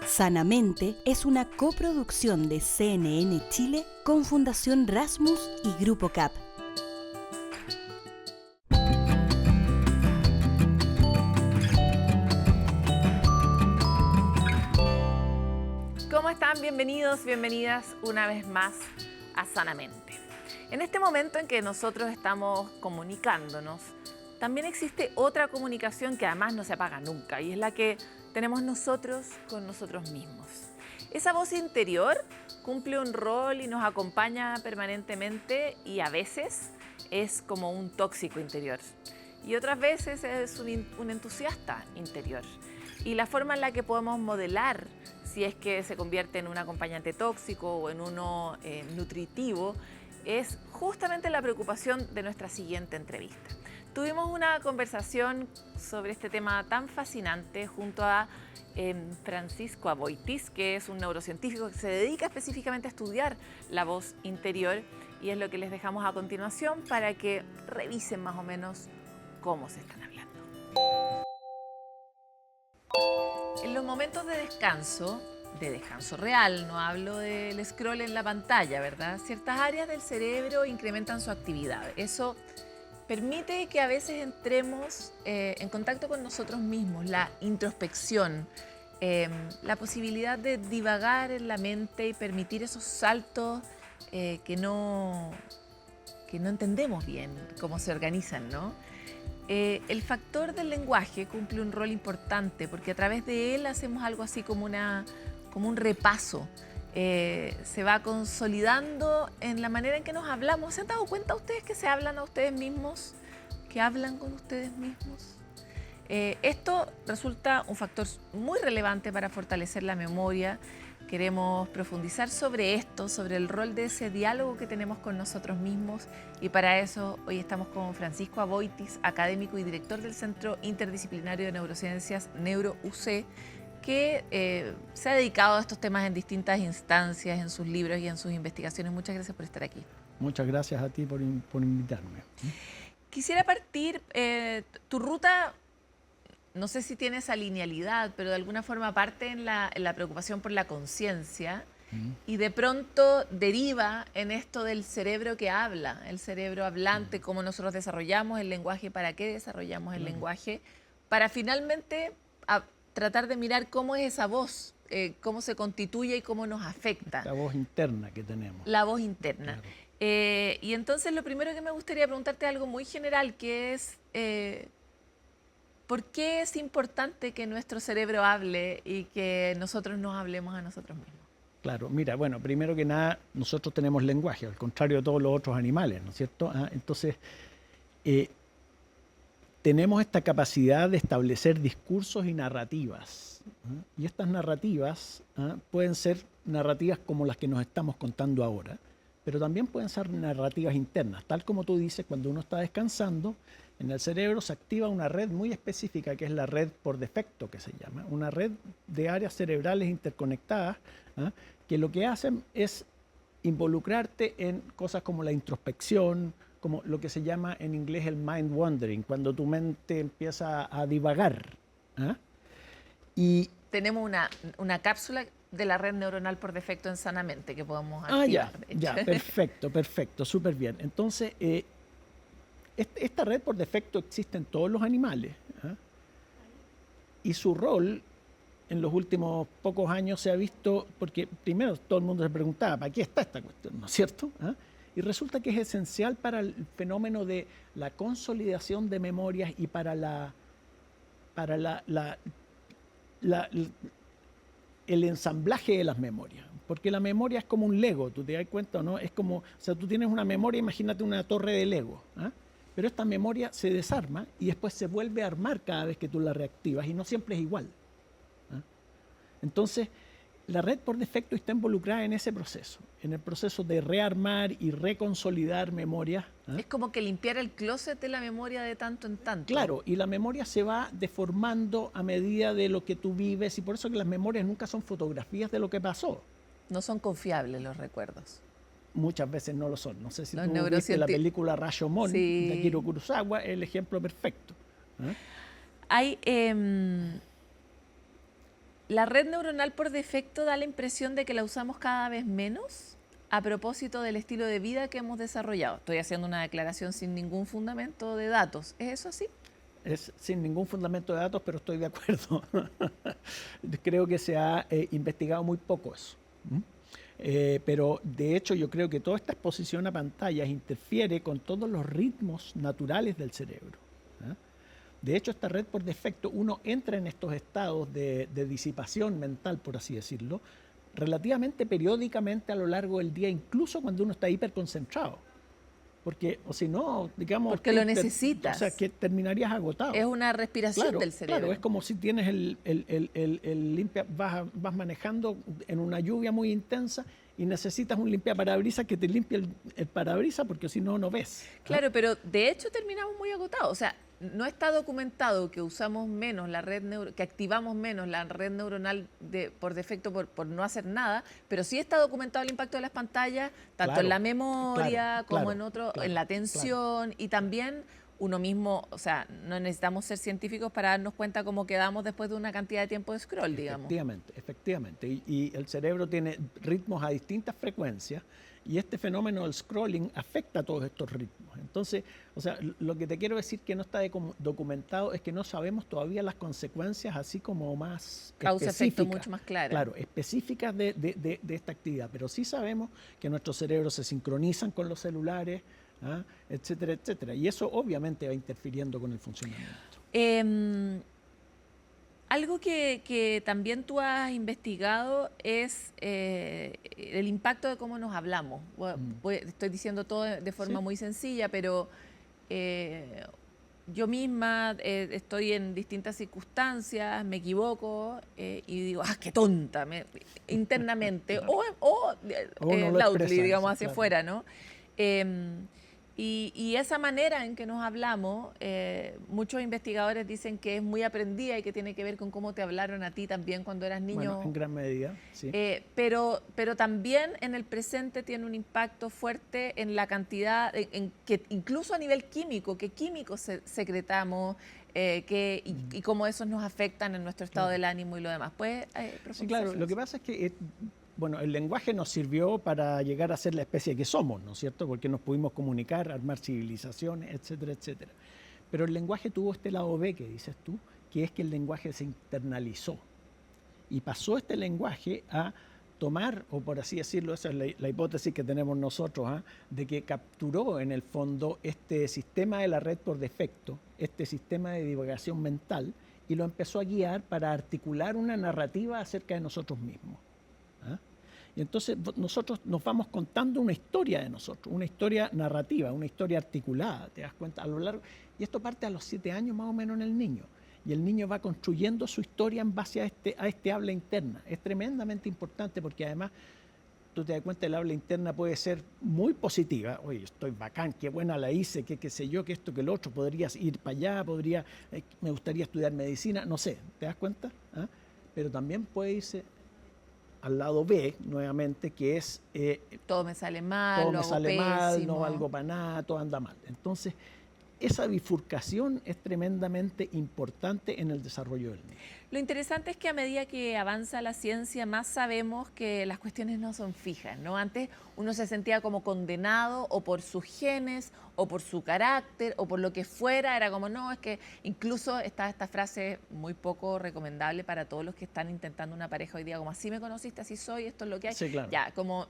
Sanamente es una coproducción de CNN Chile con Fundación Rasmus y Grupo CAP. ¿Cómo están? Bienvenidos, bienvenidas una vez más a Sanamente. En este momento en que nosotros estamos comunicándonos, también existe otra comunicación que además no se apaga nunca, y es la que tenemos nosotros con nosotros mismos. Esa voz interior cumple un rol y nos acompaña permanentemente, y a veces es como un tóxico interior y otras veces es un entusiasta interior. Y la forma en la que podemos modelar si es que se convierte en un acompañante tóxico o en uno nutritivo es justamente la preocupación de nuestra siguiente entrevista. Tuvimos una conversación sobre este tema tan fascinante junto a Francisco Aboitis, que es un neurocientífico que se dedica específicamente a estudiar la voz interior, y es lo que les dejamos a continuación para que revisen más o menos cómo se están hablando. En los momentos de descanso real, no hablo del scroll en la pantalla, ¿verdad? Ciertas áreas del cerebro incrementan su actividad. Eso permite que a veces entremos en contacto con nosotros mismos, la introspección, la posibilidad de divagar en la mente y permitir esos saltos que no entendemos bien cómo se organizan, ¿no? El factor del lenguaje cumple un rol importante porque a través de él hacemos algo así como un repaso. Se va consolidando en la manera en que nos hablamos. ¿Se han dado cuenta ustedes que se hablan a ustedes mismos? ¿Que hablan con ustedes mismos? Esto resulta un factor muy relevante para fortalecer la memoria. Queremos profundizar sobre esto, sobre el rol de ese diálogo que tenemos con nosotros mismos, y para eso hoy estamos con Francisco Aboitis, académico y director del Centro Interdisciplinario de Neurociencias NeuroUC, que se ha dedicado a estos temas en distintas instancias, en sus libros y en sus investigaciones. Muchas gracias por estar aquí. Muchas gracias a ti por invitarme. Quisiera partir, tu ruta, no sé si tiene esa linealidad, pero de alguna forma parte en la preocupación por la conciencia y de pronto deriva en esto del cerebro que habla, el cerebro hablante, cómo nosotros desarrollamos el lenguaje, para qué desarrollamos el lenguaje, para finalmente tratar de mirar cómo es esa voz, cómo se constituye y cómo nos afecta. La voz interna que tenemos. La voz interna. Claro. Y entonces lo primero que me gustaría preguntarte es algo muy general, que es ¿por qué es importante que nuestro cerebro hable y que nosotros nos hablemos a nosotros mismos? Claro, mira, bueno, primero que nada, nosotros tenemos lenguaje, al contrario de todos los otros animales, ¿no es cierto? Entonces, tenemos esta capacidad de establecer discursos y narrativas. Y estas narrativas pueden ser narrativas como las que nos estamos contando ahora, pero también pueden ser narrativas internas. Tal como tú dices, cuando uno está descansando, en el cerebro se activa una red muy específica, que es la red por defecto, que se llama, una red de áreas cerebrales interconectadas, que lo que hacen es involucrarte en cosas como la introspección, como lo que se llama en inglés el mind wandering, cuando tu mente empieza a divagar. Y tenemos una cápsula de la red neuronal por defecto en Sanamente que podemos activar. Ya, perfecto, súper bien. Entonces, esta red por defecto existe en todos los animales, y su rol en los últimos pocos años se ha visto, porque primero todo el mundo se preguntaba, ¿para qué está esta cuestión? ¿No es cierto? Y resulta que es esencial para el fenómeno de la consolidación de memorias y para el ensamblaje de las memorias. Porque la memoria es como un Lego, ¿tú te das cuenta o no? Es como, o sea, tú tienes una memoria, imagínate una torre de Lego, pero esta memoria se desarma y después se vuelve a armar cada vez que tú la reactivas, y no siempre es igual. Entonces, la red por defecto está involucrada en ese proceso, en el proceso de rearmar y reconsolidar memorias. Es como que limpiar el closet de la memoria de tanto en tanto. Claro, y la memoria se va deformando a medida de lo que tú vives, y por eso que las memorias nunca son fotografías de lo que pasó. No son confiables los recuerdos. Muchas veces no lo son. No sé si los tú viste la película Rashomon, de Akira Kurosawa, es el ejemplo perfecto. Hay La red neuronal por defecto da la impresión de que la usamos cada vez menos a propósito del estilo de vida que hemos desarrollado. Estoy haciendo una declaración sin ningún fundamento de datos. ¿Es eso así? Es sin ningún fundamento de datos, pero estoy de acuerdo. Creo que se ha investigado muy poco eso. Pero de hecho yo creo que toda esta exposición a pantallas interfiere con todos los ritmos naturales del cerebro. De hecho, esta red por defecto, uno entra en estos estados de disipación mental, por así decirlo, relativamente periódicamente a lo largo del día, incluso cuando uno está hiperconcentrado. Porque, o si no, digamos... Porque lo necesitas. O sea, que terminarías agotado. Es una respiración del cerebro. Claro, es como si tienes el limpia, vas manejando en una lluvia muy intensa y necesitas un limpiaparabrisas que te limpie el parabrisas porque si no, no ves. Claro, pero de hecho terminamos muy agotados. O sea, no está documentado que usamos menos la que activamos menos la red neuronal por defecto por no hacer nada, pero sí está documentado el impacto de las pantallas, tanto en la memoria como en la atención y también uno mismo, o sea, no necesitamos ser científicos para darnos cuenta cómo quedamos después de una cantidad de tiempo de scroll, digamos. Efectivamente. Y el cerebro tiene ritmos a distintas frecuencias y este fenómeno del scrolling afecta a todos estos ritmos. Entonces, o sea, lo que te quiero decir que no está documentado es que no sabemos todavía las consecuencias así como más causa-efecto mucho más claras. Claro, específicas de esta actividad, pero sí sabemos que nuestros cerebros se sincronizan con los celulares, etcétera, etcétera. Y eso obviamente va interfiriendo con el funcionamiento. Algo que también tú has investigado es el impacto de cómo nos hablamos. Estoy diciendo todo de forma muy sencilla, pero yo misma estoy en distintas circunstancias, me equivoco y digo, ¡ah, qué tonta! Internamente, o loudly, digamos, hacia afuera, ¿no? Y esa manera en que nos hablamos, muchos investigadores dicen que es muy aprendida y que tiene que ver con cómo te hablaron a ti también cuando eras niño. Bueno, en gran medida, sí. Pero también en el presente tiene un impacto fuerte en la cantidad, que incluso a nivel químico, qué químicos secretamos y cómo esos nos afectan en nuestro estado del ánimo y lo demás. ¿Puedes profundizar? Sí, claro. Lo que pasa es que... Bueno, el lenguaje nos sirvió para llegar a ser la especie que somos, ¿no es cierto? Porque nos pudimos comunicar, armar civilizaciones, etcétera, etcétera. Pero el lenguaje tuvo este lado B que dices tú, que es que el lenguaje se internalizó. Y pasó este lenguaje a tomar, o por así decirlo, esa es la hipótesis que tenemos nosotros, de que capturó en el fondo este sistema de la red por defecto, este sistema de divagación mental, y lo empezó a guiar para articular una narrativa acerca de nosotros mismos. Y entonces nosotros nos vamos contando una historia de nosotros, una historia narrativa, una historia articulada, ¿te das cuenta? A lo largo, y esto parte a los 7 años más o menos en el niño. Y el niño va construyendo su historia en base a este habla interna. Es tremendamente importante porque además tú te das cuenta el habla interna puede ser muy positiva. Oye, estoy bacán, qué buena la hice, qué sé yo, que esto, que lo otro, podrías ir para allá, me gustaría estudiar medicina, no sé, ¿te das cuenta? Pero también puede irse al lado B, nuevamente, que es... todo me sale mal, todo lo me hago sale mal, pésimo. no valgo para nada, todo anda mal. Entonces, esa bifurcación es tremendamente importante en el desarrollo del niño. Lo interesante es que a medida que avanza la ciencia, más sabemos que las cuestiones no son fijas, ¿no? Antes uno se sentía como condenado o por sus genes, o por su carácter, o por lo que fuera. Era como, no, es que incluso está esta frase muy poco recomendable para todos los que están intentando una pareja hoy día, como así me conociste, así soy, esto es lo que hay. Sí, claro. Ya, como,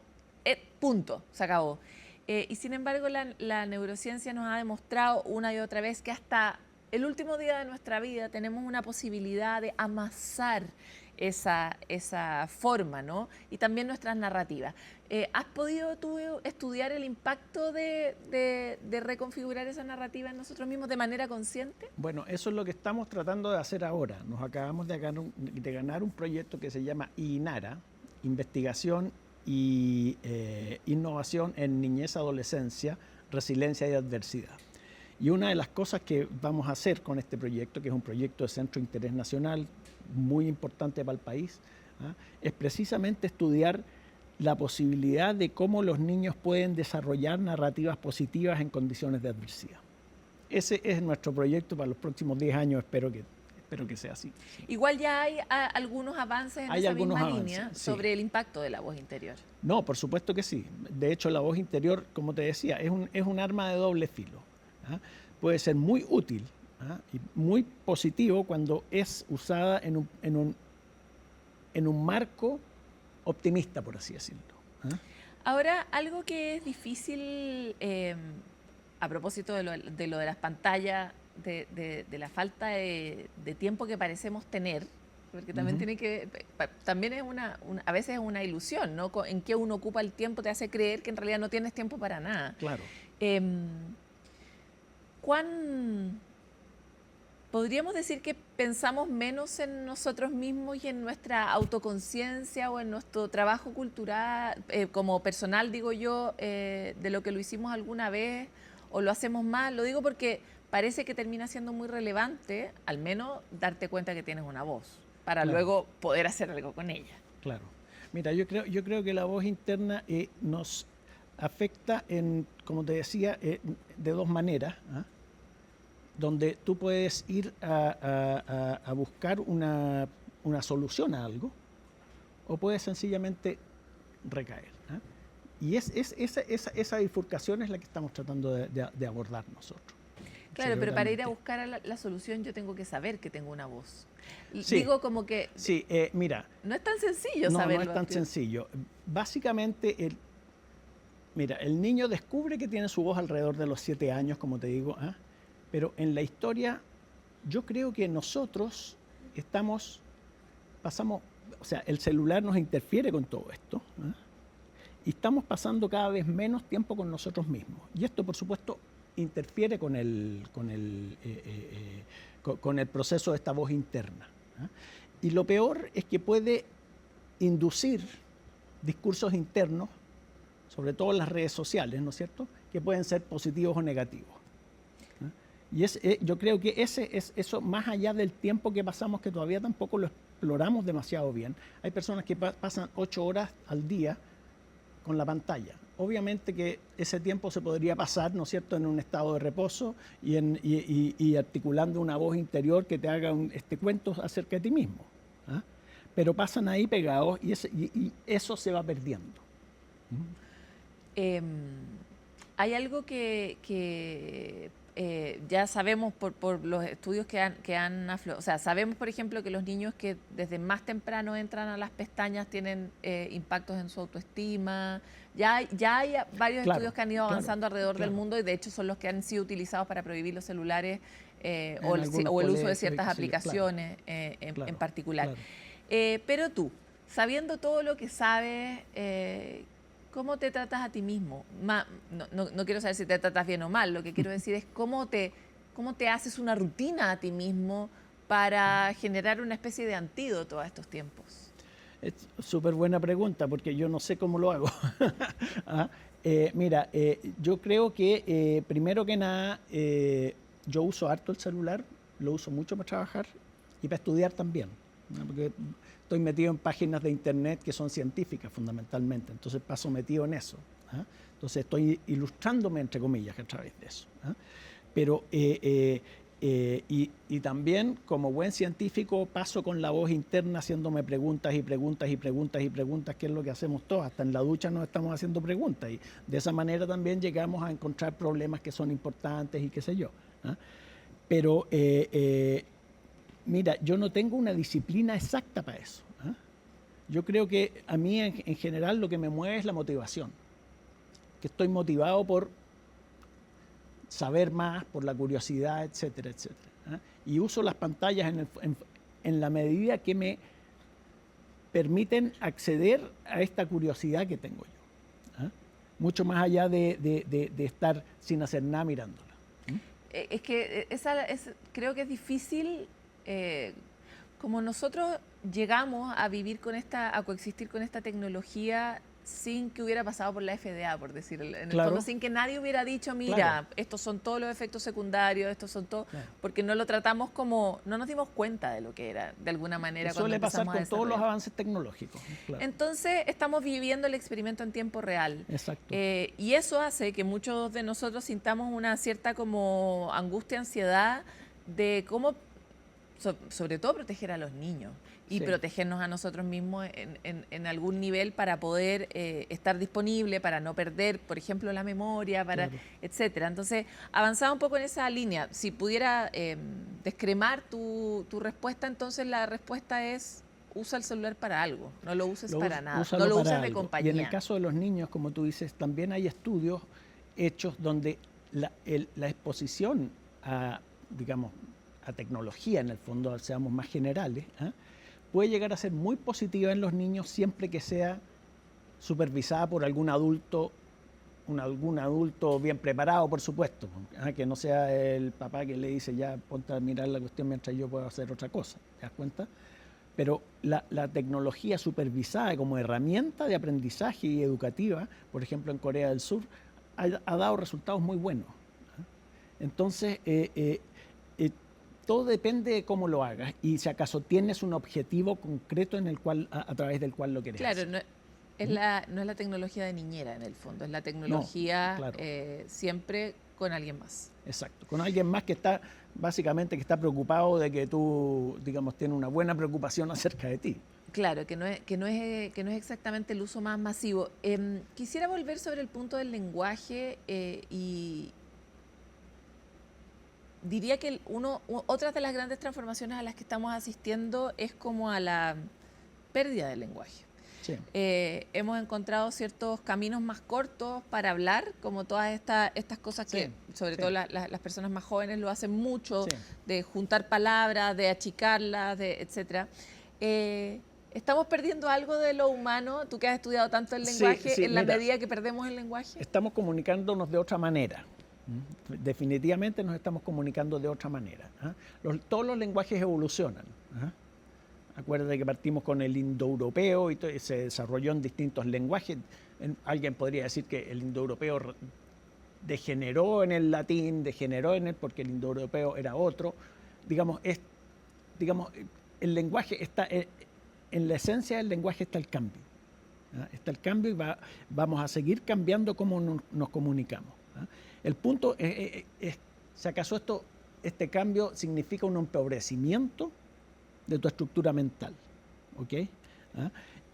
punto, se acabó. Y sin embargo, la neurociencia nos ha demostrado una y otra vez que hasta el último día de nuestra vida tenemos una posibilidad de amasar esa forma, ¿no? Y también nuestras narrativas. ¿Has podido tú estudiar el impacto de reconfigurar esa narrativa en nosotros mismos de manera consciente? Bueno, eso es lo que estamos tratando de hacer ahora. Nos acabamos de ganar un proyecto que se llama INARA, Investigación y Innovación en Niñez, Adolescencia, Resiliencia y Adversidad. Y una de las cosas que vamos a hacer con este proyecto, que es un proyecto de centro de interés nacional muy importante para el país, es precisamente estudiar la posibilidad de cómo los niños pueden desarrollar narrativas positivas en condiciones de adversidad. Ese es nuestro proyecto para los próximos 10 años, espero que espero que sea así. Igual ya hay algunos avances en Hay esa algunos misma avances, línea sí. sobre el impacto de la voz interior. No, por supuesto que sí. De hecho, la voz interior, como te decía, es un arma de doble filo. ¿Ah? Puede ser muy útil, ¿ah? Y muy positivo cuando es usada en un marco optimista, por así decirlo. ¿Ah? Ahora, algo que es difícil, a propósito de lo de las pantallas, de la falta de tiempo que parecemos tener, porque también tiene que, también es a veces es una ilusión, ¿no? En qué uno ocupa el tiempo te hace creer que en realidad no tienes tiempo para nada. Claro. ¿Podríamos decir que pensamos menos en nosotros mismos y en nuestra autoconciencia o en nuestro trabajo cultural, como personal, digo yo, de lo que lo hicimos alguna vez o lo hacemos mal? Lo digo porque parece que termina siendo muy relevante, al menos darte cuenta que tienes una voz, para luego poder hacer algo con ella. Claro. Mira, yo creo que la voz interna nos afecta, como te decía, de dos maneras, ¿ah? Donde tú puedes ir a buscar una solución a algo o puedes sencillamente recaer. ¿Ah? Y esa bifurcación es la que estamos tratando de abordar nosotros. Claro, pero para ir a buscar la solución yo tengo que saber que tengo una voz. Sí, digo como que sí, mira, no es tan sencillo no saberlo. es tan sencillo. Básicamente, el niño descubre que tiene su voz alrededor de los 7 años, como te digo, ¿ah? Pero en la historia yo creo que nosotros pasamos, o sea, el celular nos interfiere con todo esto, ¿ah? Y estamos pasando cada vez menos tiempo con nosotros mismos. Y esto, por supuesto, interfiere con el proceso de esta voz interna, ¿ah? Y lo peor es que puede inducir discursos internos, sobre todo en las redes sociales, ¿no es cierto?, que pueden ser positivos o negativos. Y yo creo que eso, más allá del tiempo que pasamos, que todavía tampoco lo exploramos demasiado bien. Hay personas que pasan 8 horas al día con la pantalla. Obviamente que ese tiempo se podría pasar, ¿no es cierto?, en un estado de reposo y articulando una voz interior que te haga cuentos acerca de ti mismo, ¿ah? Pero pasan ahí pegados y eso se va perdiendo. Hay algo que ya sabemos por los estudios que han aflorado. O sea, sabemos, por ejemplo, que los niños que desde más temprano entran a las pestañas tienen impactos en su autoestima. Ya hay varios estudios que han ido avanzando alrededor del mundo y de hecho son los que han sido utilizados para prohibir los celulares o el uso de ciertas aplicaciones en particular. Claro. Pero tú, sabiendo todo lo que sabes, ¿cómo te tratas a ti mismo? No quiero saber si te tratas bien o mal, lo que quiero decir es cómo te haces una rutina a ti mismo para generar una especie de antídoto a estos tiempos. Es súper buena pregunta porque yo no sé cómo lo hago. ¿Ah? Mira, yo creo que primero que nada yo uso harto el celular, lo uso mucho para trabajar y para estudiar también, ¿no? Porque estoy metido en páginas de internet que son científicas fundamentalmente, entonces paso metido en eso, ¿ah? Entonces estoy ilustrándome, entre comillas, a través de eso, ¿ah? Pero y también como buen científico paso con la voz interna haciéndome preguntas y preguntas y preguntas y preguntas, que es lo que hacemos todos, hasta en la ducha nos estamos haciendo preguntas y de esa manera también llegamos a encontrar problemas que son importantes y qué sé yo, ¿ah? Pero mira, yo no tengo una disciplina exacta para eso, ¿eh? Yo creo que a mí en general lo que me mueve es la motivación, que estoy motivado por saber más, por la curiosidad, etcétera, etcétera, ¿eh? Y uso las pantallas en la medida que me permiten acceder a esta curiosidad que tengo yo, ¿eh? Mucho más allá de estar sin hacer nada mirándola. Es que creo que es difícil. Como nosotros llegamos a vivir a coexistir con esta tecnología sin que hubiera pasado por la FDA, por decirlo, en el fondo, sin que nadie hubiera dicho, mira, estos son todos los efectos secundarios, estos son todos, porque no lo tratamos como, no nos dimos cuenta de lo que era, de alguna manera. Eso suele pasar con todos los avances tecnológicos. Entonces, estamos viviendo el experimento en tiempo real. Exacto. Y eso hace que muchos de nosotros sintamos una cierta como angustia, ansiedad de cómo sobre todo proteger a los niños y Sí. protegernos a nosotros mismos en algún nivel para poder estar disponible, para no perder, por ejemplo, la memoria, Claro. etcétera. Entonces, avanzaba un poco en esa línea. Si pudiera descremar tu respuesta, entonces la respuesta es: usa el celular para algo, no lo uses para nada, Úsalo no lo para uses de algo. compañía. Y en el caso de los niños, como tú dices, también hay estudios hechos donde la exposición a, digamos, a tecnología, en el fondo, seamos más generales, puede llegar a ser muy positiva en los niños siempre que sea supervisada por algún adulto, algún adulto bien preparado, por supuesto, que no sea el papá que le dice ya ponte a mirar la cuestión mientras yo puedo hacer otra cosa, ¿te das cuenta? Pero la tecnología supervisada como herramienta de aprendizaje y educativa, por ejemplo en Corea del Sur, ha dado resultados muy buenos. Entonces, todo depende de cómo lo hagas y si acaso tienes un objetivo concreto en el cual, a través del cual lo quieres Claro, hacer. no es la tecnología de niñera en el fondo, es la tecnología claro. siempre con alguien más. Exacto, con alguien más que está, básicamente, que está preocupado de que tú, digamos, tienes una buena preocupación acerca de ti. Claro, que no es exactamente el uso más masivo. Quisiera volver sobre el punto del lenguaje y diría que otra de las grandes transformaciones a las que estamos asistiendo es como a la pérdida del lenguaje. Sí. Hemos encontrado ciertos caminos más cortos para hablar, como todas estas cosas que, sobre todo las personas más jóvenes lo hacen mucho, de juntar palabras, de achicarlas, etcétera. ¿Estamos perdiendo algo de lo humano? Tú que has estudiado tanto el lenguaje, en la medida que perdemos el lenguaje. Estamos comunicándonos de otra manera. Definitivamente nos estamos comunicando de otra manera. Todos los lenguajes evolucionan. Acuérdate que partimos con el indoeuropeo y se desarrolló en distintos lenguajes. Alguien podría decir que el indoeuropeo degeneró en el latín, porque el indoeuropeo era otro. Digamos, el lenguaje está, en la esencia del lenguaje está el cambio. Está el cambio y vamos a seguir cambiando cómo nos comunicamos. El punto es si acaso este cambio significa un empobrecimiento de tu estructura mental, ¿ok?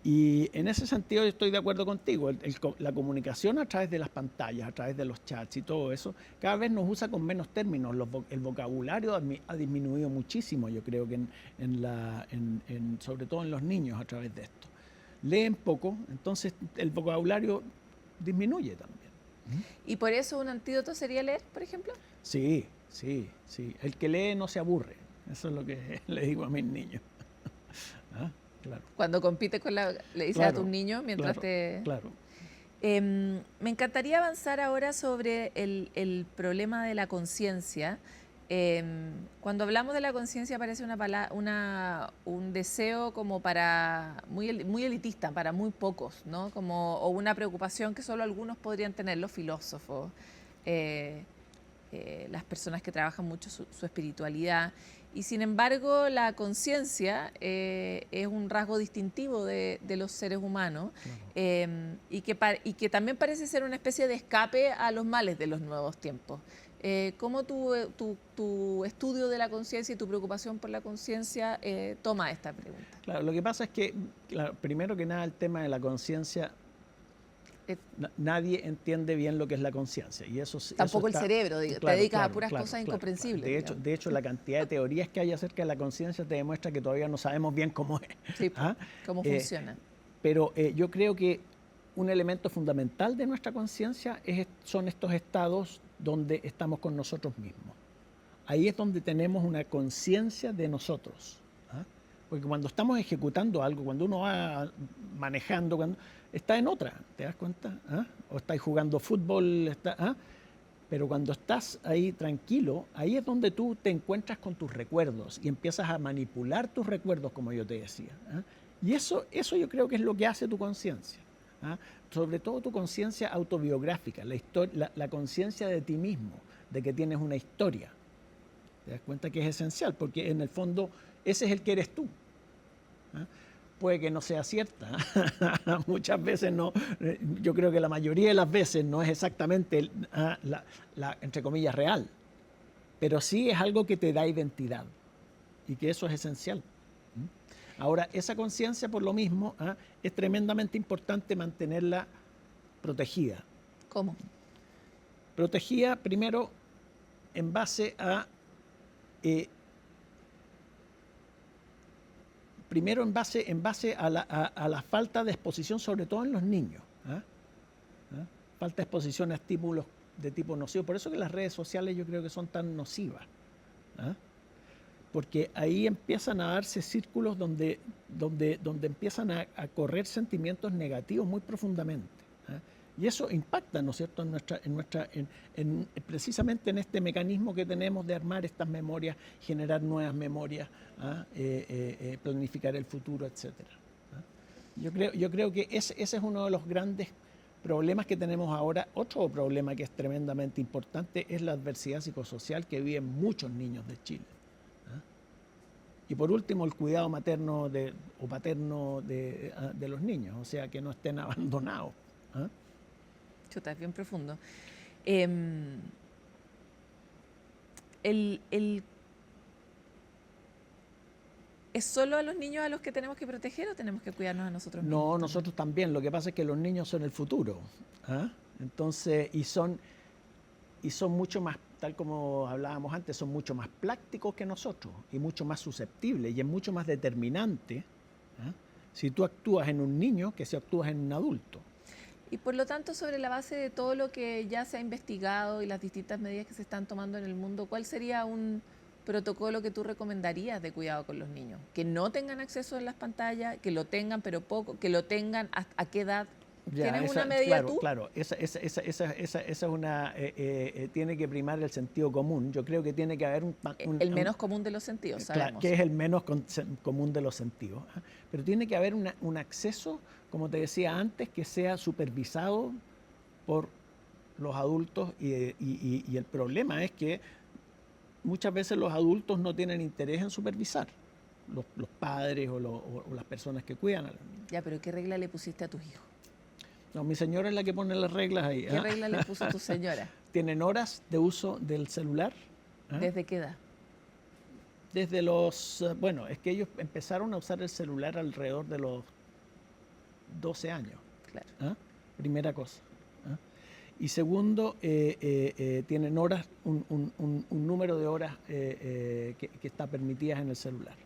Y en ese sentido yo estoy de acuerdo contigo. La comunicación a través de las pantallas, a través de los chats y todo eso, cada vez nos usa con menos términos. El vocabulario ha disminuido muchísimo, yo creo que sobre todo en los niños a través de esto. Leen poco, entonces el vocabulario disminuye también. ¿Y por eso un antídoto sería leer, por ejemplo? Sí. El que lee no se aburre. Eso es lo que le digo a mis niños. Claro. Cuando compites le dices a tus niños mientras te... Claro. Me encantaría avanzar ahora sobre el problema de la conciencia. Cuando hablamos de la conciencia parece un deseo como para muy elitista, para muy pocos, ¿no? O una preocupación que solo algunos podrían tener, los filósofos, las personas que trabajan mucho su espiritualidad. Y sin embargo, la conciencia es un rasgo distintivo de los seres humanos, y que también parece ser una especie de escape a los males de los nuevos tiempos. ¿Cómo tu estudio de la conciencia y tu preocupación por la conciencia toma esta pregunta? Claro, lo que pasa es que, primero que nada, el tema de la conciencia, nadie entiende bien lo que es la conciencia. Y tampoco el cerebro, te dedicas a puras cosas incomprensibles. De hecho, la cantidad de teorías que hay acerca de la conciencia te demuestra que todavía no sabemos bien cómo es. Sí, cómo funciona. Pero yo creo que un elemento fundamental de nuestra conciencia son estos estados donde estamos con nosotros mismos. Ahí es donde tenemos una conciencia de nosotros. Porque cuando estamos ejecutando algo, cuando uno va manejando, está en otra, ¿te das cuenta? O estás jugando fútbol, pero cuando estás ahí tranquilo, ahí es donde tú te encuentras con tus recuerdos y empiezas a manipular tus recuerdos, como yo te decía. Y eso yo creo que es lo que hace tu conciencia. Sobre todo tu conciencia autobiográfica, la conciencia de ti mismo, de que tienes una historia. ¿Te das cuenta que es esencial? Porque en el fondo ese es el que eres tú. Puede que no sea cierta. Muchas veces no. Yo creo que la mayoría de las veces no es exactamente la entre comillas, real. Pero sí es algo que te da identidad. y que eso es esencial. Ahora, esa conciencia, por lo mismo, es tremendamente importante mantenerla protegida. ¿Cómo? Protegida primero en base a la falta de exposición, sobre todo en los niños. Falta de exposición a estímulos de tipo nocivo. Por eso que las redes sociales yo creo que son tan nocivas. Porque ahí empiezan a darse círculos donde empiezan a correr sentimientos negativos muy profundamente. Y eso impacta, ¿no es cierto?, precisamente en este mecanismo que tenemos de armar estas memorias, generar nuevas memorias, planificar el futuro, etc. Yo creo que ese es uno de los grandes problemas que tenemos ahora. Otro problema que es tremendamente importante es la adversidad psicosocial que viven muchos niños de Chile. Y por último, el cuidado materno o paterno de los niños, o sea, que no estén abandonados. Chuta, es bien profundo. ¿Es solo a los niños a los que tenemos que proteger o tenemos que cuidarnos a nosotros mismos? No, nosotros también. Lo que pasa es que los niños son el futuro. Entonces, y son mucho más, tal como hablábamos antes, son mucho más prácticos que nosotros y mucho más susceptibles y es mucho más determinante si tú actúas en un niño que si actúas en un adulto. Y por lo tanto, sobre la base de todo lo que ya se ha investigado y las distintas medidas que se están tomando en el mundo, ¿cuál sería un protocolo que tú recomendarías de cuidado con los niños? Que no tengan acceso a las pantallas, que lo tengan pero poco, que lo tengan ¿a qué edad? ¿Tienes una medida tú? Claro, esa es una... tiene que primar el sentido común. Yo creo que tiene que haber el menos común de los sentidos, sabemos. Claro, que es el menos común de los sentidos. Pero tiene que haber un acceso, como te decía antes, que sea supervisado por los adultos y el problema es que muchas veces los adultos no tienen interés en supervisar. Los padres o las personas que cuidan a los niños. Ya, pero ¿qué regla le pusiste a tus hijos? No, mi señora es la que pone las reglas ahí. ¿Qué regla le puso tu señora? Tienen horas de uso del celular. ¿Desde qué edad? Desde los... Bueno, es que ellos empezaron a usar el celular alrededor de los 12 años. Claro. Primera cosa. Y segundo, tienen horas, un número de horas que está permitidas en el celular.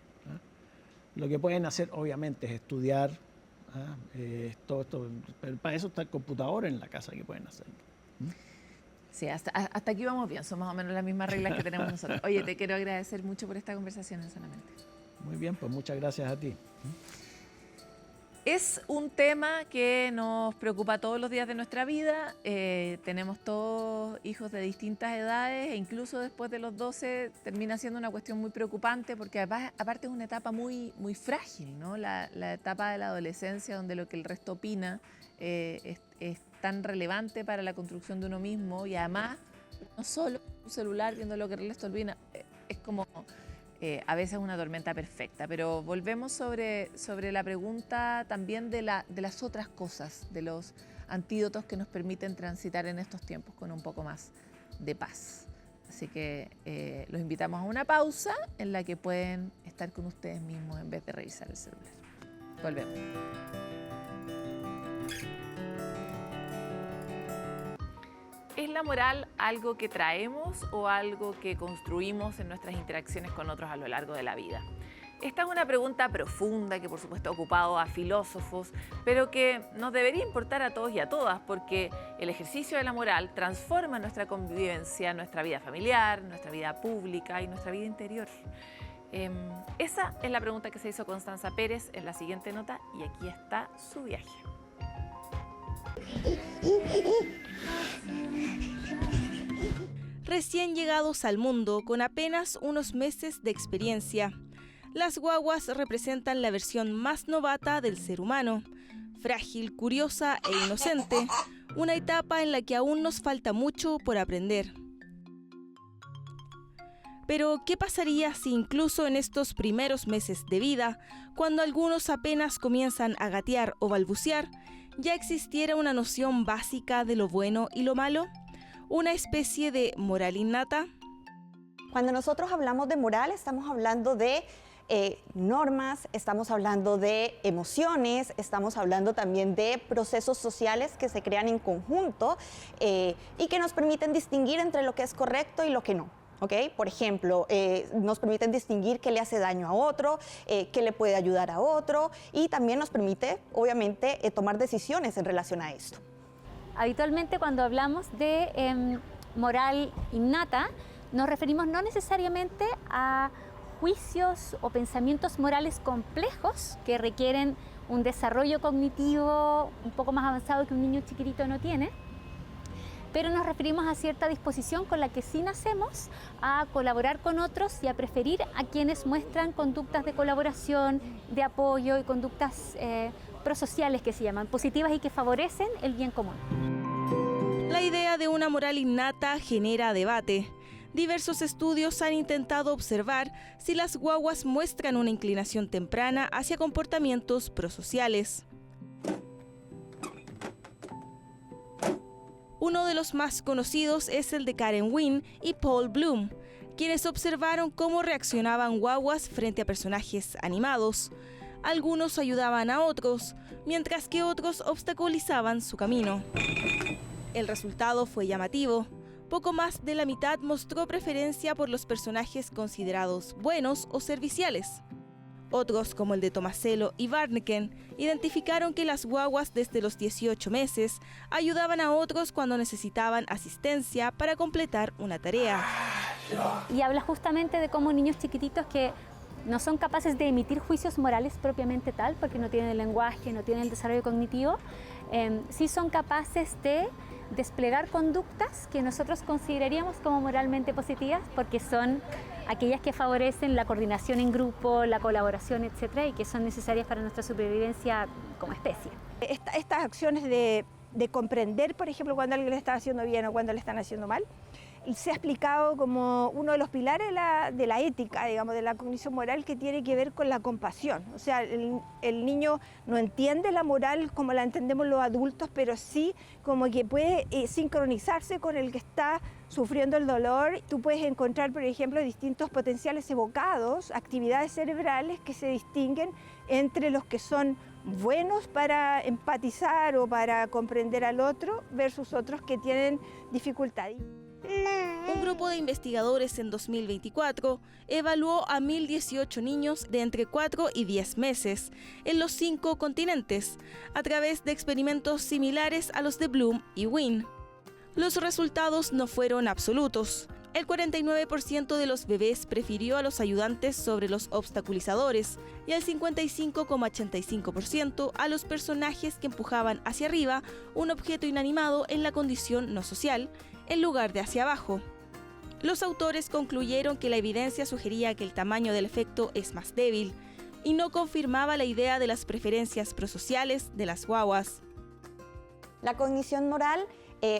Lo que pueden hacer, obviamente, es estudiar. Todo esto, pero para eso está el computador en la casa que pueden hacerlo. Sí, hasta aquí vamos bien, son más o menos las mismas reglas que tenemos nosotros. Oye, te quiero agradecer mucho por esta conversación en Sanamente. Muy bien, pues muchas gracias a ti. Es un tema que nos preocupa todos los días de nuestra vida. Tenemos todos hijos de distintas edades e incluso después de los 12 termina siendo una cuestión muy preocupante porque aparte es una etapa muy, muy frágil, ¿no? La etapa de la adolescencia donde lo que el resto opina es tan relevante para la construcción de uno mismo y además no solo un celular viendo lo que el resto opina, es como... a veces una tormenta perfecta, pero volvemos sobre la pregunta también de las otras cosas, de los antídotos que nos permiten transitar en estos tiempos con un poco más de paz. Así que los invitamos a una pausa en la que pueden estar con ustedes mismos en vez de revisar el celular. Volvemos. ¿Es la moral algo que traemos o algo que construimos en nuestras interacciones con otros a lo largo de la vida? Esta es una pregunta profunda que por supuesto ha ocupado a filósofos, pero que nos debería importar a todos y a todas porque el ejercicio de la moral transforma nuestra convivencia, nuestra vida familiar, nuestra vida pública y nuestra vida interior. Esa es la pregunta que se hizo Constanza Pérez en la siguiente nota y aquí está su viaje. Recién llegados al mundo con apenas unos meses de experiencia, las guaguas representan la versión más novata del ser humano, frágil, curiosa e inocente, una etapa en la que aún nos falta mucho por aprender. Pero, ¿qué pasaría si incluso en estos primeros meses de vida, cuando algunos apenas comienzan a gatear o balbucear, ya existiera una noción básica de lo bueno y lo malo? ¿Una especie de moral innata? Cuando nosotros hablamos de moral, estamos hablando de normas, estamos hablando de emociones, estamos hablando también de procesos sociales que se crean en conjunto y que nos permiten distinguir entre lo que es correcto y lo que no. ¿Okay? Por ejemplo, nos permiten distinguir qué le hace daño a otro, qué le puede ayudar a otro y también nos permite, obviamente, tomar decisiones en relación a esto. Habitualmente cuando hablamos de moral innata, nos referimos no necesariamente a juicios o pensamientos morales complejos que requieren un desarrollo cognitivo un poco más avanzado que un niño chiquitito no tiene, pero nos referimos a cierta disposición con la que sí nacemos a colaborar con otros y a preferir a quienes muestran conductas de colaboración, de apoyo y conductas prosociales que se llaman, positivas y que favorecen el bien común. La idea de una moral innata genera debate. Diversos estudios han intentado observar si las guaguas muestran una inclinación temprana hacia comportamientos prosociales. Uno de los más conocidos es el de Karen Wynn y Paul Bloom, quienes observaron cómo reaccionaban guaguas frente a personajes animados. Algunos ayudaban a otros, mientras que otros obstaculizaban su camino. El resultado fue llamativo. Poco más de la mitad mostró preferencia por los personajes considerados buenos o serviciales. Otros, como el de Tomasello y Warneken, identificaron que las guaguas desde los 18 meses ayudaban a otros cuando necesitaban asistencia para completar una tarea. Y habla justamente de cómo niños chiquititos que no son capaces de emitir juicios morales propiamente tal, porque no tienen el lenguaje, no tienen el desarrollo cognitivo, sí son capaces de desplegar conductas que nosotros consideraríamos como moralmente positivas, porque son aquellas que favorecen la coordinación en grupo, la colaboración, etcétera, y que son necesarias para nuestra supervivencia como especie. Estas acciones de comprender, por ejemplo, cuando alguien le está haciendo bien o cuando le están haciendo mal, se ha explicado como uno de los pilares de la ética, digamos, de la cognición moral, que tiene que ver con la compasión. O sea, el niño no entiende la moral como la entendemos los adultos, pero sí como que puede sincronizarse con el que está sufriendo el dolor. Tú puedes encontrar, por ejemplo, distintos potenciales evocados, actividades cerebrales que se distinguen entre los que son buenos para empatizar o para comprender al otro versus otros que tienen dificultad. Un grupo de investigadores en 2024 evaluó a 1.018 niños de entre 4 y 10 meses en los 5 continentes a través de experimentos similares a los de Bloom y Wynn. Los resultados no fueron absolutos. El 49% de los bebés prefirió a los ayudantes sobre los obstaculizadores y el 55,85% a los personajes que empujaban hacia arriba un objeto inanimado en la condición no social, en lugar de hacia abajo. Los autores concluyeron que la evidencia sugería que el tamaño del efecto es más débil y no confirmaba la idea de las preferencias prosociales de las guaguas. La cognición moral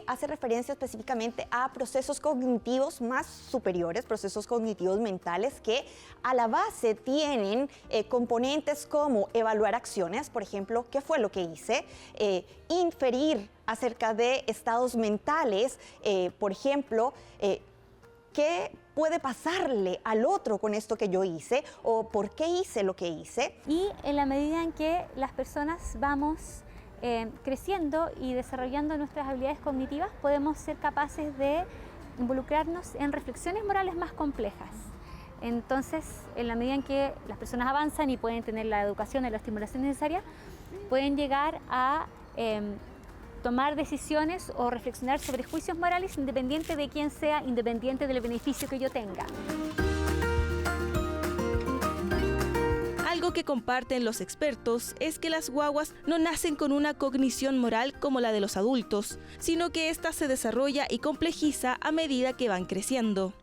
hace referencia específicamente a procesos cognitivos más superiores, procesos cognitivos mentales que a la base tienen componentes como evaluar acciones, por ejemplo, ¿qué fue lo que hice? Inferir acerca de estados mentales, por ejemplo, ¿qué puede pasarle al otro con esto que yo hice? ¿O por qué hice lo que hice? Y en la medida en que las personas vamos creciendo y desarrollando nuestras habilidades cognitivas, podemos ser capaces de involucrarnos en reflexiones morales más complejas. Entonces, en la medida en que las personas avanzan y pueden tener la educación y la estimulación necesaria, pueden llegar a tomar decisiones o reflexionar sobre juicios morales independiente de quién sea, independiente del beneficio que yo tenga. Algo que comparten los expertos es que las guaguas no nacen con una cognición moral como la de los adultos, sino que ésta se desarrolla y complejiza a medida que van creciendo.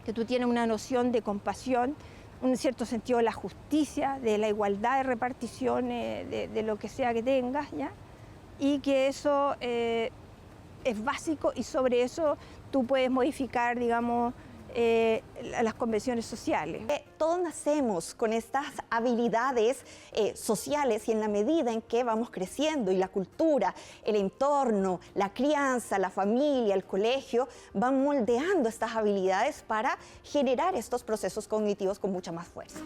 Que tú tienes una noción de compasión, un cierto sentido de la justicia, de la igualdad de repartición de lo que sea que tengas, ¿ya? Y que eso es básico y sobre eso tú puedes modificar, digamos, las convenciones sociales. Todos nacemos con estas habilidades sociales y en la medida en que vamos creciendo y la cultura, el entorno, la crianza, la familia, el colegio van moldeando estas habilidades para generar estos procesos cognitivos con mucha más fuerza.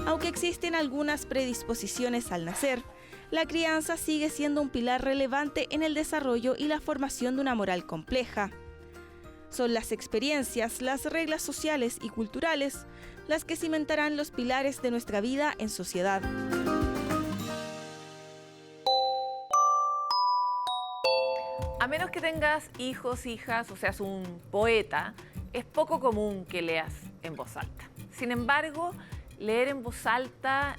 Aunque existen algunas predisposiciones al nacer, la crianza sigue siendo un pilar relevante en el desarrollo y la formación de una moral compleja. Son las experiencias, las reglas sociales y culturales las que cimentarán los pilares de nuestra vida en sociedad. A menos que tengas hijos, hijas o seas un poeta, es poco común que leas en voz alta. Sin embargo, leer en voz alta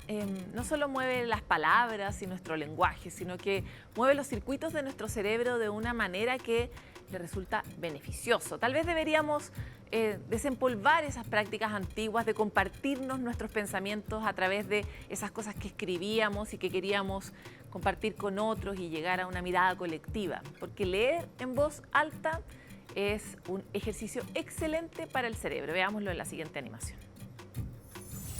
no solo mueve las palabras y nuestro lenguaje, sino que mueve los circuitos de nuestro cerebro de una manera que le resulta beneficioso. Tal vez deberíamos desempolvar esas prácticas antiguas de compartirnos nuestros pensamientos a través de esas cosas que escribíamos y que queríamos compartir con otros y llegar a una mirada colectiva, porque leer en voz alta es un ejercicio excelente para el cerebro. Veámoslo en la siguiente animación.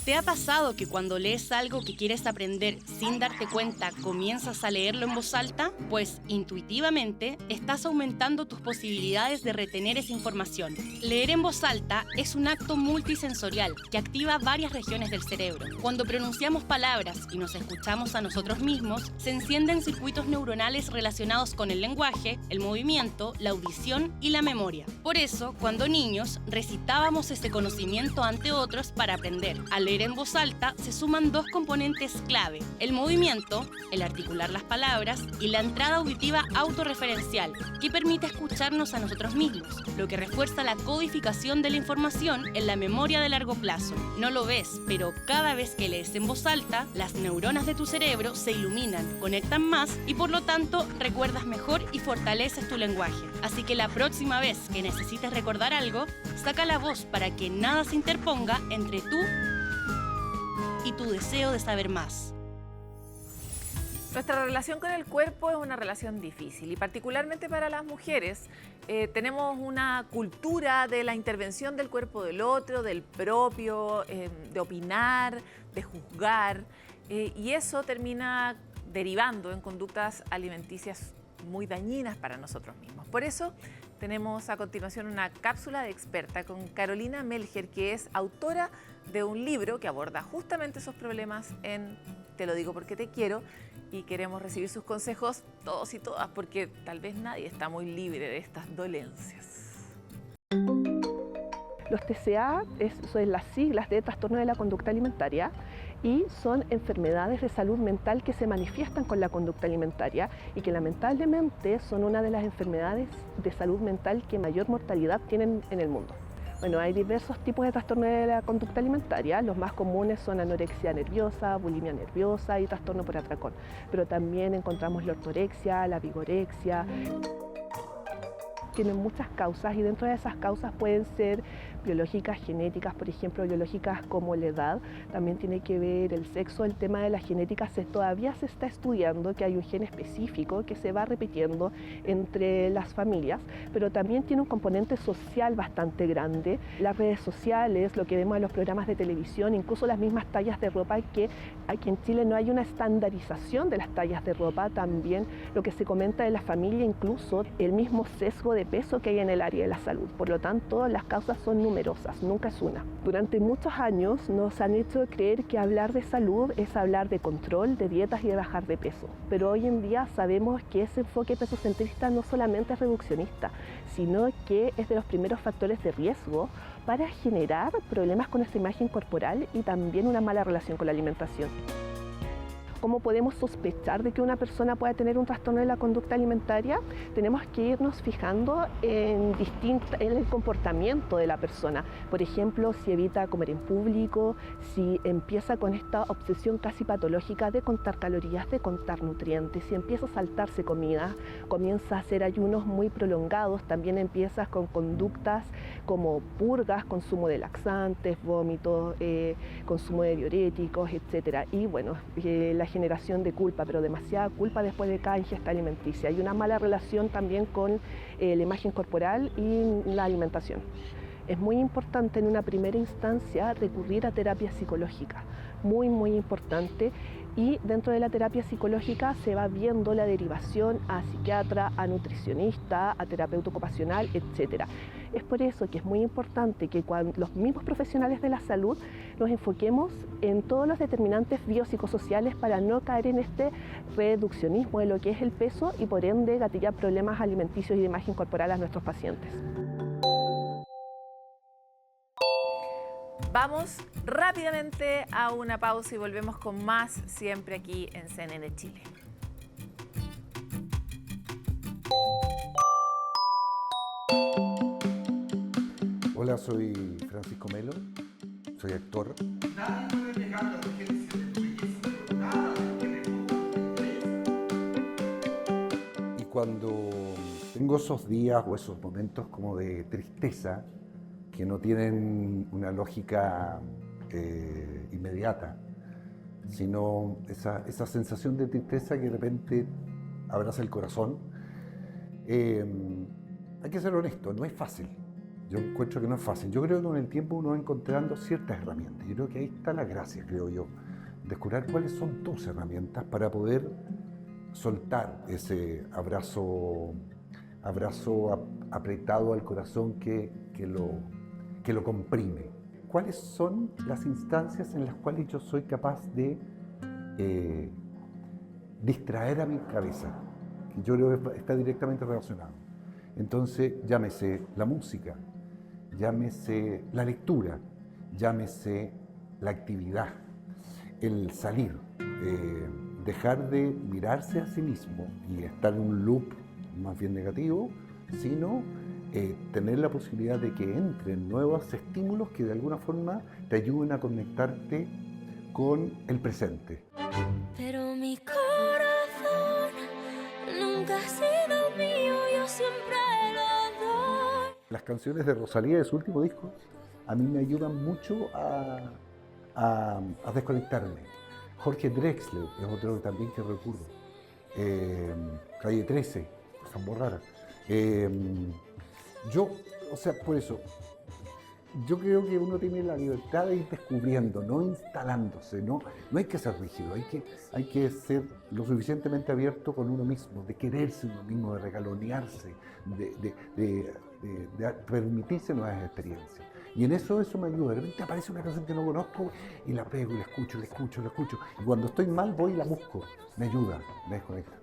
¿Te ha pasado que cuando lees algo que quieres aprender sin darte cuenta, comienzas a leerlo en voz alta? Pues intuitivamente estás aumentando tus posibilidades de retener esa información. Leer en voz alta es un acto multisensorial que activa varias regiones del cerebro. Cuando pronunciamos palabras y nos escuchamos a nosotros mismos, se encienden circuitos neuronales relacionados con el lenguaje, el movimiento, la audición y la memoria. Por eso, cuando niños, recitábamos ese conocimiento ante otros para aprender. Al leer en voz alta se suman dos componentes clave: el movimiento, el articular las palabras, y la entrada auditiva autorreferencial, que permite escucharnos a nosotros mismos, lo que refuerza la codificación de la información en la memoria de largo plazo. No lo ves, pero cada vez que lees en voz alta, las neuronas de tu cerebro se iluminan, conectan más y por lo tanto recuerdas mejor y fortaleces tu lenguaje. Así que la próxima vez que necesites recordar algo, saca la voz para que nada se interponga entre tú y tu deseo de saber más. Nuestra relación con el cuerpo es una relación difícil y particularmente para las mujeres tenemos una cultura de la intervención del cuerpo del otro, del propio, de opinar, de juzgar y eso termina derivando en conductas alimenticias muy dañinas para nosotros mismos. Por eso tenemos a continuación una cápsula de experta con Carolina Melger, que es autora de un libro que aborda justamente esos problemas en Te lo digo porque te quiero, y queremos recibir sus consejos todos y todas porque tal vez nadie está muy libre de estas dolencias. Los TCA son las siglas de trastorno de la conducta alimentaria y son enfermedades de salud mental que se manifiestan con la conducta alimentaria y que lamentablemente son una de las enfermedades de salud mental que mayor mortalidad tienen en el mundo. Bueno, hay diversos tipos de trastorno de la conducta alimentaria. Los más comunes son anorexia nerviosa, bulimia nerviosa y trastorno por atracón. Pero también encontramos la ortorexia, la vigorexia. Tienen muchas causas y dentro de esas causas pueden ser biológicas, genéticas, por ejemplo, biológicas como la edad, también tiene que ver el sexo. El tema de la genética todavía se está estudiando, que hay un gen específico que se va repitiendo entre las familias, pero también tiene un componente social bastante grande. Las redes sociales, lo que vemos en los programas de televisión, incluso las mismas tallas de ropa, que aquí en Chile no hay una estandarización de las tallas de ropa, también lo que se comenta de la familia, incluso el mismo sesgo de peso que hay en el área de la salud. Por lo tanto, las causas son numerosas, nunca es una. Durante muchos años nos han hecho creer que hablar de salud es hablar de control, de dietas y de bajar de peso. Pero hoy en día sabemos que ese enfoque pesocentrista no solamente es reduccionista, sino que es de los primeros factores de riesgo para generar problemas con esta imagen corporal y también una mala relación con la alimentación. ¿Cómo podemos sospechar de que una persona pueda tener un trastorno de la conducta alimentaria? Tenemos que irnos fijando en el comportamiento de la persona. Por ejemplo, si evita comer en público, si empieza con esta obsesión casi patológica de contar calorías, de contar nutrientes, si empieza a saltarse comida, comienza a hacer ayunos muy prolongados, también empiezas con conductas como purgas, consumo de laxantes, vómitos, consumo de diuréticos, etc. Y bueno, la generación de culpa, pero demasiada culpa después de cada ingesta alimenticia. Hay una mala relación también con la imagen corporal y la alimentación. es muy importante en una primera instancia recurrir a terapia psicológica, muy, muy importante. Y dentro de la terapia psicológica se va viendo la derivación a psiquiatra, a nutricionista, a terapeuta ocupacional, etc. Es por eso que es muy importante que cuando los mismos profesionales de la salud nos enfoquemos en todos los determinantes biopsicosociales para no caer en este reduccionismo de lo que es el peso y por ende gatillar problemas alimenticios y de imagen corporal a nuestros pacientes. Vamos rápidamente a una pausa y volvemos con más siempre aquí en CNN Chile. Hola, soy Francisco Melo, soy actor. Y cuando tengo esos días o esos momentos como de tristeza, que no tienen una lógica inmediata, sino esa sensación de tristeza que de repente abraza el corazón. Hay que ser honesto, no es fácil. Yo encuentro que no es fácil. Yo creo que con el tiempo uno va encontrando ciertas herramientas. Yo creo que ahí está la gracia, creo yo. Descubrir cuáles son tus herramientas para poder soltar ese abrazo apretado al corazón que lo comprime. ¿Cuáles son las instancias en las cuales yo soy capaz de distraer a mi cabeza? Que yo creo que está directamente relacionado. Entonces, llámese la música, llámese la lectura, llámese la actividad, el salir, dejar de mirarse a sí mismo y estar en un loop más bien negativo, sino tener la posibilidad de que entren nuevos estímulos que de alguna forma te ayuden a conectarte con el presente. Pero mi corazón nunca ha sido mío, yo siempre lo doy. Las canciones de Rosalía de su último disco a mí me ayudan mucho a desconectarme. Jorge Drexler es otro también que recurro. Calle 13, cosas muy raras. Por eso, yo creo que uno tiene la libertad de ir descubriendo, no instalándose, no hay que ser rígido, hay que ser lo suficientemente abierto con uno mismo, de quererse uno mismo, de regalonearse, de permitirse nuevas experiencias. Y en eso me ayuda. De repente aparece una canción que no conozco y la pego y la escucho. Y cuando estoy mal voy y la busco. Me ayuda, me desconecta.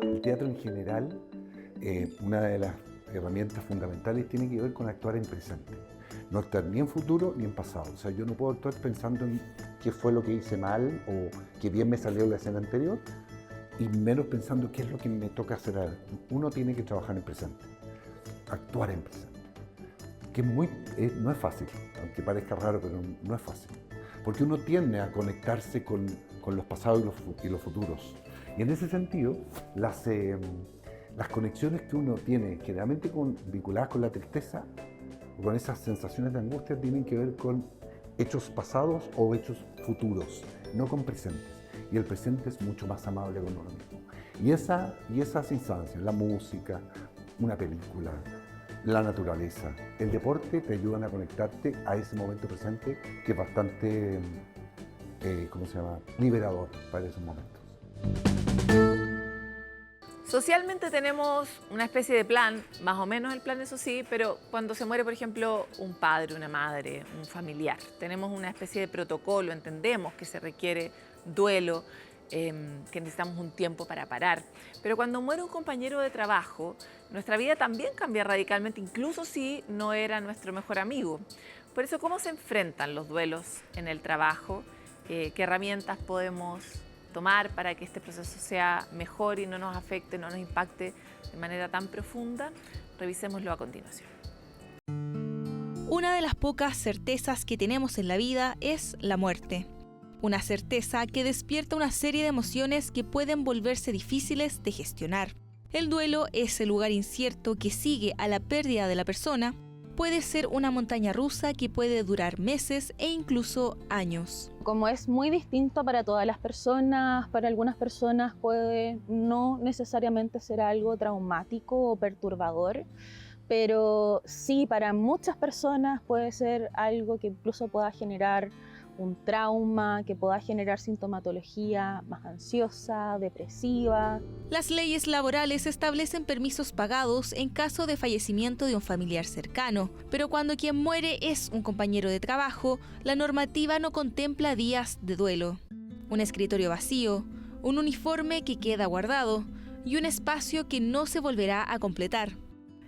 El teatro en general, una de las herramientas fundamentales tiene que ver con actuar en presente. No actuar ni en futuro ni en pasado. O sea, yo no puedo actuar pensando en qué fue lo que hice mal o qué bien me salió la escena anterior y menos pensando qué es lo que me toca hacer ahora. Uno tiene que trabajar en presente, actuar en presente. Que no es fácil, aunque parezca raro, pero no es fácil. Porque uno tiende a conectarse con los pasados y los futuros. Y en ese sentido, las conexiones que uno tiene generalmente vinculadas con la tristeza, con esas sensaciones de angustia, tienen que ver con hechos pasados o hechos futuros, no con presentes. Y el presente es mucho más amable con uno mismo. Y esas instancias, la música, una película, la naturaleza, el deporte, te ayudan a conectarte a ese momento presente que es bastante, liberador para esos momentos. Socialmente tenemos una especie de plan, más o menos el plan, eso sí, pero cuando se muere, por ejemplo, un padre, una madre, un familiar, tenemos una especie de protocolo, entendemos que se requiere duelo, que necesitamos un tiempo para parar. Pero cuando muere un compañero de trabajo, nuestra vida también cambia radicalmente, incluso si no era nuestro mejor amigo. Por eso, ¿cómo se enfrentan los duelos en el trabajo? ¿Qué herramientas podemos tomar para que este proceso sea mejor y no nos afecte, no nos impacte de manera tan profunda? Revisémoslo a continuación. Una de las pocas certezas que tenemos en la vida es la muerte. Una certeza que despierta una serie de emociones que pueden volverse difíciles de gestionar. El duelo es el lugar incierto que sigue a la pérdida de la persona, puede ser una montaña rusa que puede durar meses e incluso años. Como es muy distinto para todas las personas, para algunas personas puede no necesariamente ser algo traumático o perturbador, pero sí para muchas personas puede ser algo que incluso pueda generar un trauma, que pueda generar sintomatología más ansiosa, depresiva. Las leyes laborales establecen permisos pagados en caso de fallecimiento de un familiar cercano, pero cuando quien muere es un compañero de trabajo, la normativa no contempla días de duelo. Un escritorio vacío, un uniforme que queda guardado y un espacio que no se volverá a completar.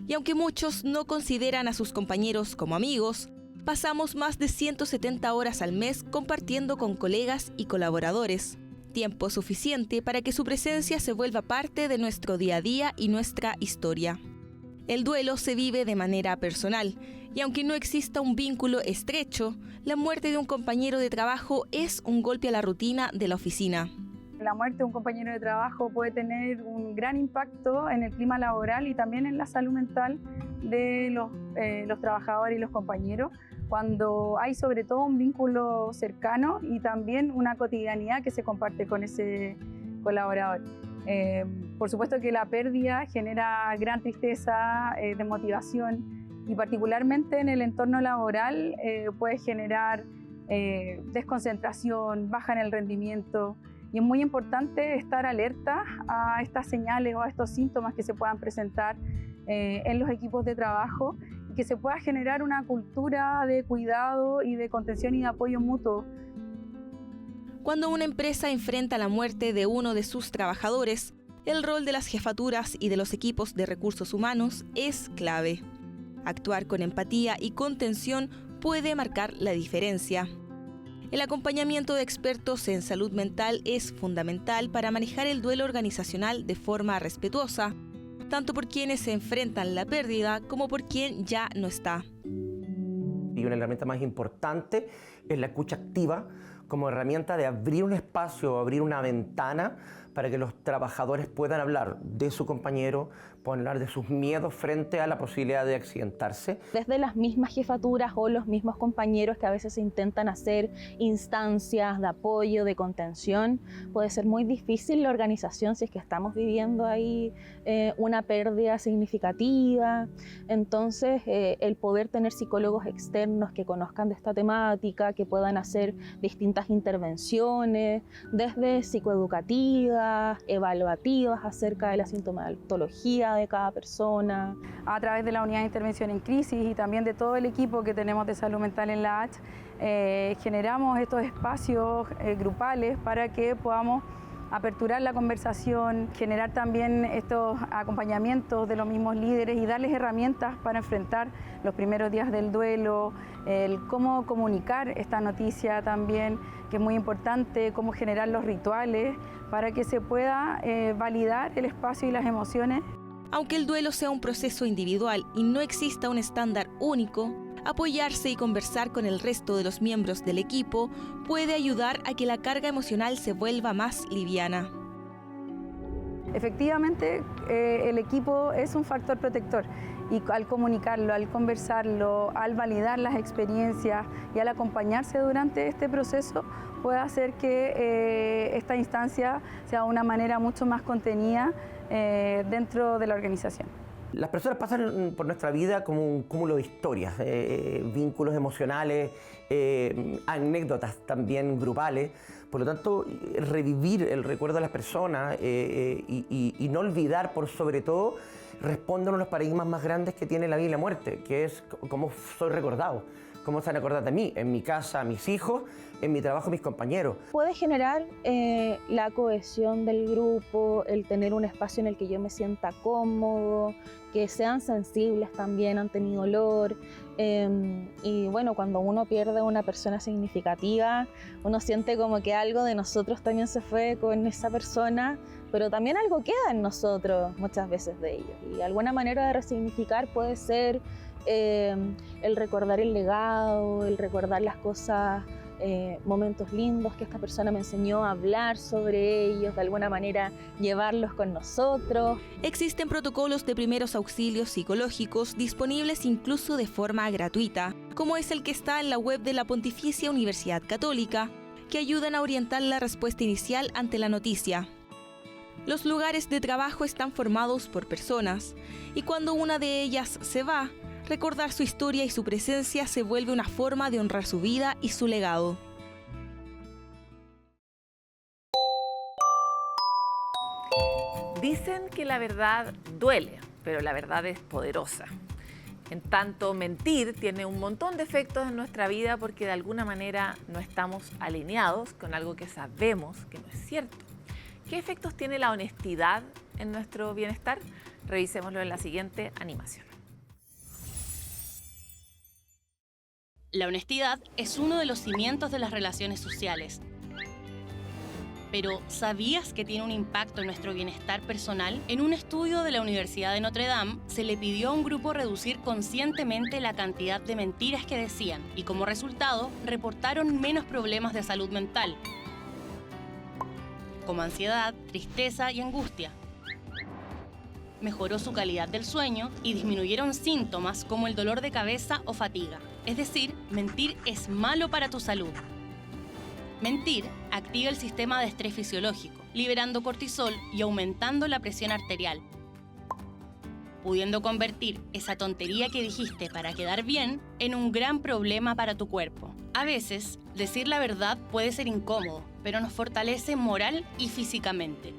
Y aunque muchos no consideran a sus compañeros como amigos, pasamos más de 170 horas al mes compartiendo con colegas y colaboradores. Tiempo suficiente para que su presencia se vuelva parte de nuestro día a día y nuestra historia. El duelo se vive de manera personal, y aunque no exista un vínculo estrecho, la muerte de un compañero de trabajo es un golpe a la rutina de la oficina. La muerte de un compañero de trabajo puede tener un gran impacto en el clima laboral y también en la salud mental de los trabajadores y los compañeros, cuando hay sobre todo un vínculo cercano y también una cotidianidad que se comparte con ese colaborador. Por supuesto que la pérdida genera gran tristeza, desmotivación, y particularmente en el entorno laboral puede generar desconcentración, baja en el rendimiento. Y es muy importante estar alerta a estas señales o a estos síntomas que se puedan presentar en los equipos de trabajo, y que se pueda generar una cultura de cuidado y de contención y de apoyo mutuo. Cuando una empresa enfrenta la muerte de uno de sus trabajadores, el rol de las jefaturas y de los equipos de recursos humanos es clave. Actuar con empatía y contención puede marcar la diferencia. El acompañamiento de expertos en salud mental es fundamental para manejar el duelo organizacional de forma respetuosa, tanto por quienes se enfrentan la pérdida como por quien ya no está. Y una herramienta más importante es la escucha activa, como herramienta de abrir un espacio, abrir una ventana para que los trabajadores puedan hablar de su compañero, puedan hablar de sus miedos frente a la posibilidad de accidentarse. Desde las mismas jefaturas o los mismos compañeros que a veces intentan hacer instancias de apoyo, de contención, puede ser muy difícil la organización si es que estamos viviendo ahí una pérdida significativa. Entonces, el poder tener psicólogos externos que conozcan de esta temática, que puedan hacer distintas intervenciones, desde psicoeducativas, evaluativas acerca de la sintomatología de cada persona. A través de la unidad de intervención en crisis y también de todo el equipo que tenemos de salud mental en la H, generamos estos espacios grupales para que podamos aperturar la conversación, generar también estos acompañamientos de los mismos líderes y darles herramientas para enfrentar los primeros días del duelo, el cómo comunicar esta noticia también, que es muy importante, cómo generar los rituales para que se pueda validar el espacio y las emociones. Aunque el duelo sea un proceso individual y no exista un estándar único, apoyarse y conversar con el resto de los miembros del equipo puede ayudar a que la carga emocional se vuelva más liviana. Efectivamente, el equipo es un factor protector, y al comunicarlo, al conversarlo, al validar las experiencias y al acompañarse durante este proceso, puede hacer que esta instancia sea una manera mucho más contenida dentro de la organización. Las personas pasan por nuestra vida como un cúmulo de historias, vínculos emocionales, anécdotas también grupales. Por lo tanto, revivir el recuerdo de las personas y no olvidar, por sobre todo, responde a uno de los paradigmas más grandes que tiene la vida y la muerte, que es cómo soy recordado, cómo se van a acordar de mí, en mi casa, mis hijos, en mi trabajo, mis compañeros. Puede generar la cohesión del grupo, el tener un espacio en el que yo me sienta cómodo, que sean sensibles también ante mi dolor. Y bueno, cuando uno pierde a una persona significativa, uno siente como que algo de nosotros también se fue con esa persona, pero también algo queda en nosotros muchas veces de ellos. Y alguna manera de resignificar puede ser el recordar el legado, el recordar las cosas momentos lindos que esta persona me enseñó a hablar sobre ellos, de alguna manera llevarlos con nosotros. Existen protocolos de primeros auxilios psicológicos disponibles incluso de forma gratuita, como es el que está en la web de la Pontificia Universidad Católica, que ayudan a orientar la respuesta inicial ante la noticia. Los lugares de trabajo están formados por personas, y cuando una de ellas se va, recordar su historia y su presencia se vuelve una forma de honrar su vida y su legado. Dicen que la verdad duele, pero la verdad es poderosa. En tanto, mentir tiene un montón de efectos en nuestra vida porque de alguna manera no estamos alineados con algo que sabemos que no es cierto. ¿Qué efectos tiene la honestidad en nuestro bienestar? Revisémoslo en la siguiente animación. La honestidad es uno de los cimientos de las relaciones sociales. Pero, ¿sabías que tiene un impacto en nuestro bienestar personal? En un estudio de la Universidad de Notre Dame, se le pidió a un grupo reducir conscientemente la cantidad de mentiras que decían y como resultado, reportaron menos problemas de salud mental, como ansiedad, tristeza y angustia. Mejoró su calidad del sueño y disminuyeron síntomas como el dolor de cabeza o fatiga. Es decir, mentir es malo para tu salud. Mentir activa el sistema de estrés fisiológico, liberando cortisol y aumentando la presión arterial, pudiendo convertir esa tontería que dijiste para quedar bien en un gran problema para tu cuerpo. A veces, decir la verdad puede ser incómodo, pero nos fortalece moral y físicamente.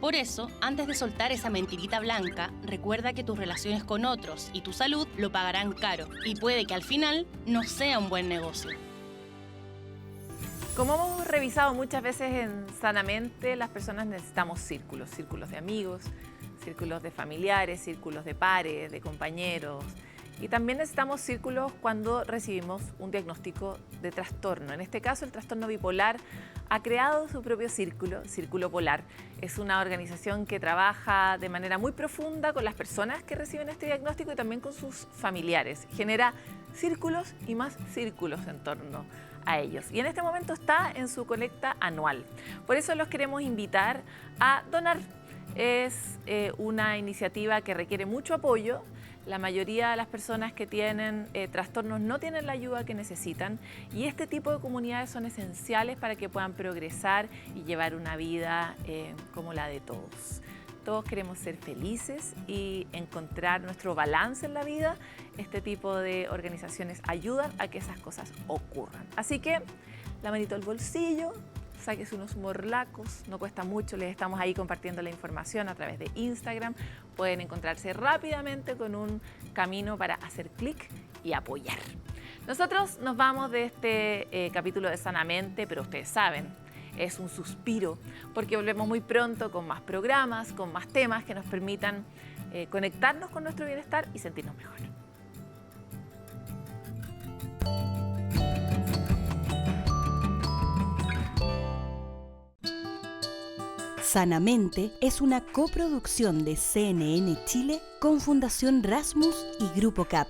Por eso, antes de soltar esa mentirita blanca, recuerda que tus relaciones con otros y tu salud lo pagarán caro y puede que al final no sea un buen negocio. Como hemos revisado muchas veces en Sanamente, las personas necesitamos círculos de amigos, círculos de familiares, círculos de pares, de compañeros. Y también necesitamos círculos cuando recibimos un diagnóstico de trastorno. En este caso, el trastorno bipolar ha creado su propio círculo, Círculo Polar. Es una organización que trabaja de manera muy profunda con las personas que reciben este diagnóstico y también con sus familiares. Genera círculos y más círculos en torno a ellos. Y en este momento está en su colecta anual. Por eso los queremos invitar a donar. Es una iniciativa que requiere mucho apoyo. La mayoría de las personas que tienen trastornos no tienen la ayuda que necesitan y este tipo de comunidades son esenciales para que puedan progresar y llevar una vida como la de todos. Todos queremos ser felices y encontrar nuestro balance en la vida. Este tipo de organizaciones ayudan a que esas cosas ocurran. Así que la manito al bolsillo, sáquese unos morlacos, no cuesta mucho, les estamos ahí compartiendo la información a través de Instagram. Pueden encontrarse rápidamente con un camino para hacer clic y apoyar. Nosotros nos vamos de este capítulo de Sanamente, pero ustedes saben, es un suspiro, porque volvemos muy pronto con más programas, con más temas que nos permitan conectarnos con nuestro bienestar y sentirnos mejor. Sanamente es una coproducción de CNN Chile con Fundación Rasmus y Grupo CAP.